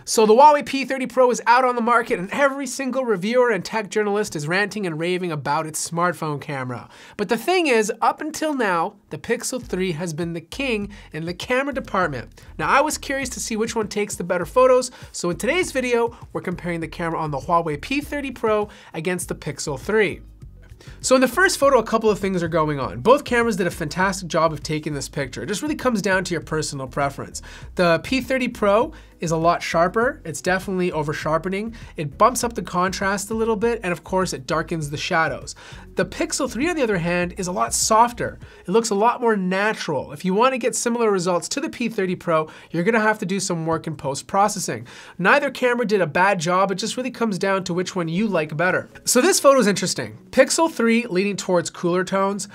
So the Huawei P30 Pro is out on the market and every single reviewer and tech journalist is ranting and raving about its smartphone camera. But the thing is, up until now, the Pixel 3 has been the king in the camera department. Now I was curious to see which one takes the better photos, so in today's video, we're comparing the camera on the Huawei P30 Pro against the Pixel 3. So in the first photo, a couple of things are going on. Both cameras did a fantastic job of taking this picture. It just really comes down to your personal preference. The P30 Pro is a lot sharper. It's definitely over sharpening. It bumps up the contrast a little bit, and of course it darkens the shadows. The Pixel 3 on the other hand is a lot softer. It looks a lot more natural. If you want to get similar results to the P30 Pro, you're gonna have to do some work in post-processing. Neither camera did a bad job. It just really comes down to which one you like better. So this photo is interesting. Pixel 3 leaning towards cooler tones.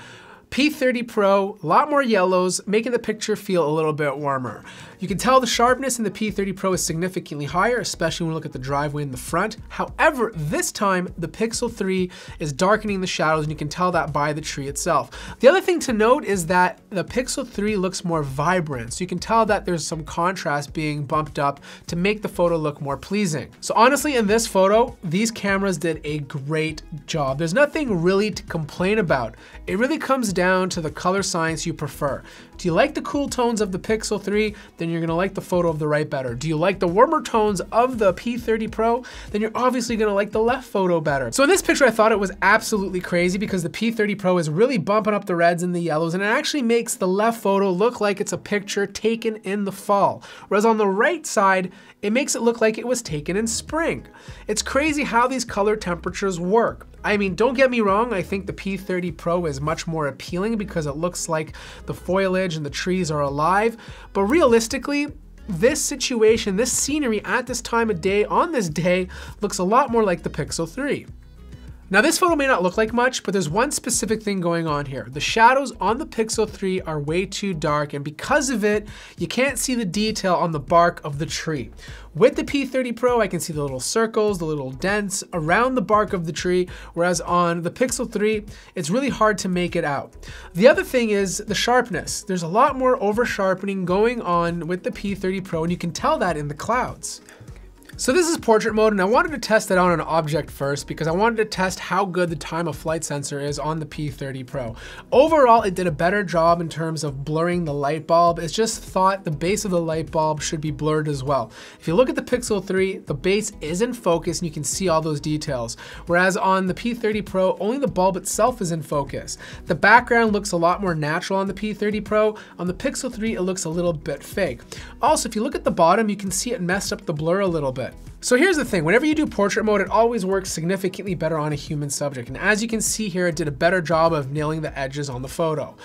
P30 Pro, a lot more yellows, making the picture feel a little bit warmer. You can tell the sharpness in the P30 Pro is significantly higher, especially when we look at the driveway in the front. However, this time, the Pixel 3 is darkening the shadows, and you can tell that by the tree itself. The other thing to note is that the Pixel 3 looks more vibrant, so you can tell that there's some contrast being bumped up to make the photo look more pleasing. So honestly, in this photo, these cameras did a great job. There's nothing really to complain about. It really comes down to the color science you prefer. Do you like the cool tones of the Pixel 3? Then you're gonna like the photo of the right better. Do you like the warmer tones of the P30 Pro? Then you're obviously gonna like the left photo better. So in this picture, I thought it was absolutely crazy because the P30 Pro is really bumping up the reds and the yellows, and it actually makes the left photo look like it's a picture taken in the fall. Whereas on the right side, it makes it look like it was taken in spring. It's crazy how these color temperatures work. I mean, don't get me wrong, I think the P30 Pro is much more appealing because it looks like the foliage and the trees are alive, but realistically, this situation, this scenery at this time of day, on this day, looks a lot more like the Pixel 3. Now this photo may not look like much, but there's one specific thing going on here. The shadows on the Pixel 3 are way too dark, and because of it, you can't see the detail on the bark of the tree. With the P30 Pro, I can see the little circles, the little dents around the bark of the tree, whereas on the Pixel 3, it's really hard to make it out. The other thing is the sharpness. There's a lot more over sharpening going on with the P30 Pro, and you can tell that in the clouds. So this is portrait mode, and I wanted to test it on an object first because I wanted to test how good the time of flight sensor is on the P30 Pro. Overall, it did a better job in terms of blurring the light bulb. It's just thought the base of the light bulb should be blurred as well. If you look at the Pixel 3, the base is in focus and you can see all those details. Whereas on the P30 Pro, only the bulb itself is in focus. The background looks a lot more natural on the P30 Pro. On the Pixel 3, it looks a little bit fake. Also, if you look at the bottom, you can see it messed up the blur a little bit. So here's the thing, whenever you do portrait mode, it always works significantly better on a human subject. And as you can see here, it did a better job of nailing the edges on the photo.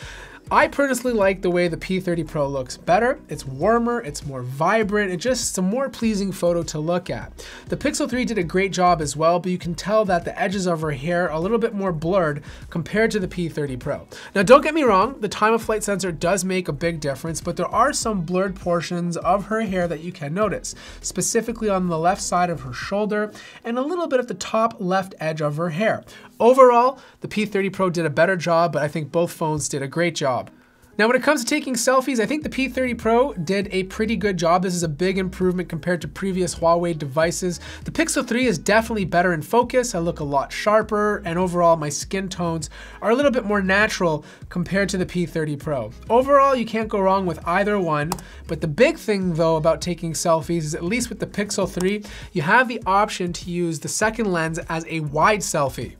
I personally like the way the P30 Pro looks better. It's warmer, it's more vibrant, it's just a more pleasing photo to look at. The Pixel 3 did a great job as well, but you can tell that the edges of her hair are a little bit more blurred compared to the P30 Pro. Now don't get me wrong, the time of flight sensor does make a big difference, but there are some blurred portions of her hair that you can notice, specifically on the left side of her shoulder and a little bit at the top left edge of her hair. Overall, the P30 Pro did a better job, but I think both phones did a great job. Now when it comes to taking selfies, I think the P30 Pro did a pretty good job. This is a big improvement compared to previous Huawei devices. The Pixel 3 is definitely better in focus. I look a lot sharper, and overall my skin tones are a little bit more natural compared to the P30 Pro. Overall, you can't go wrong with either one, but the big thing though about taking selfies is, at least with the Pixel 3, you have the option to use the second lens as a wide selfie.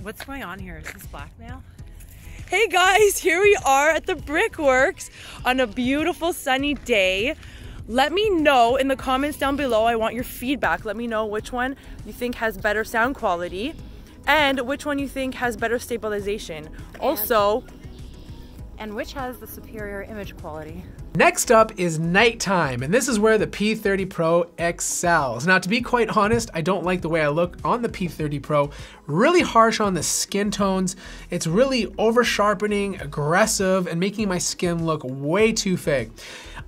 What's going on here? Is this blackmail? Hey guys, here we are at the Brickworks on a beautiful sunny day. Let me know in the comments down below. I want your feedback. Let me know which one you think has better sound quality and which one you think has better stabilization. And which has the superior image quality. Next up is nighttime, and this is where the P30 Pro excels. Now, to be quite honest, I don't like the way I look on the P30 Pro. Really harsh on the skin tones. It's really over sharpening, aggressive, and making my skin look way too fake.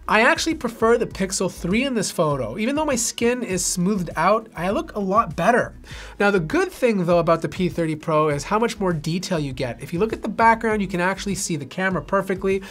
I actually prefer the Pixel 3 in this photo. Even though my skin is smoothed out, I look a lot better. Now the good thing though about the P30 Pro is how much more detail you get. If you look at the background, you can actually see the camera perfectly.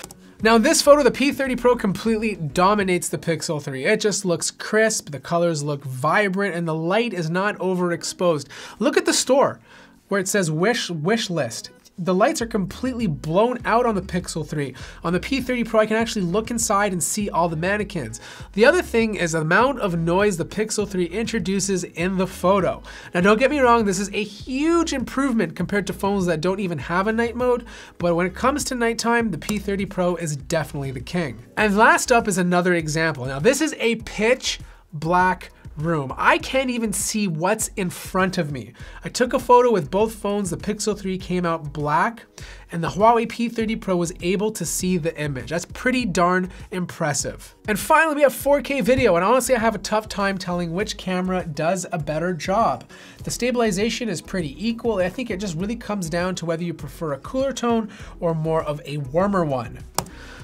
Now in this photo, the P30 Pro completely dominates the Pixel 3. It just looks crisp, the colors look vibrant, and the light is not overexposed. Look at the store where it says wish list. The lights are completely blown out on the Pixel 3. On the P30 Pro, I can actually look inside and see all the mannequins. The other thing is the amount of noise the Pixel 3 introduces in the photo. Now don't get me wrong, this is a huge improvement compared to phones that don't even have a night mode, but when it comes to nighttime, the P30 Pro is definitely the king. And last up is another example. Now this is a pitch black room. I can't even see what's in front of me. I took a photo with both phones. The Pixel 3 came out black and the Huawei P30 Pro was able to see the image. That's pretty darn impressive. And finally, we have 4K video, and honestly, I have a tough time telling which camera does a better job. The stabilization is pretty equal. I think it just really comes down to whether you prefer a cooler tone or more of a warmer one.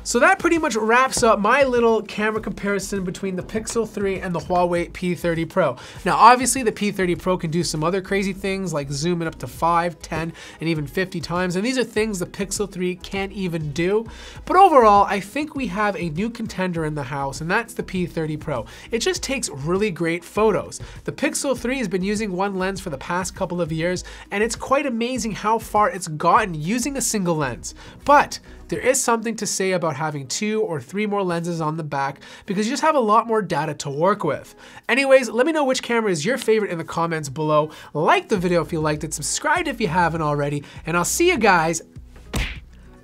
So that pretty much wraps up my little camera comparison between the Pixel 3 and the Huawei P30 Pro. Now obviously the P30 Pro can do some other crazy things like zoom in up to 5, 10, and even 50 times, and these are things the Pixel 3 can't even do. But overall, I think we have a new contender in the house, and that's the P30 Pro. It just takes really great photos. The Pixel 3 has been using one lens for the past couple of years, and it's quite amazing how far it's gotten using a single lens. But there is something to say about having 2 or 3 more lenses on the back because you just have a lot more data to work with. Anyways, let me know which camera is your favorite in the comments below. Like the video if you liked it, subscribe if you haven't already, and I'll see you guys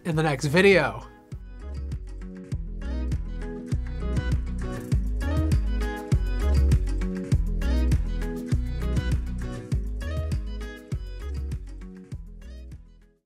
in the next video.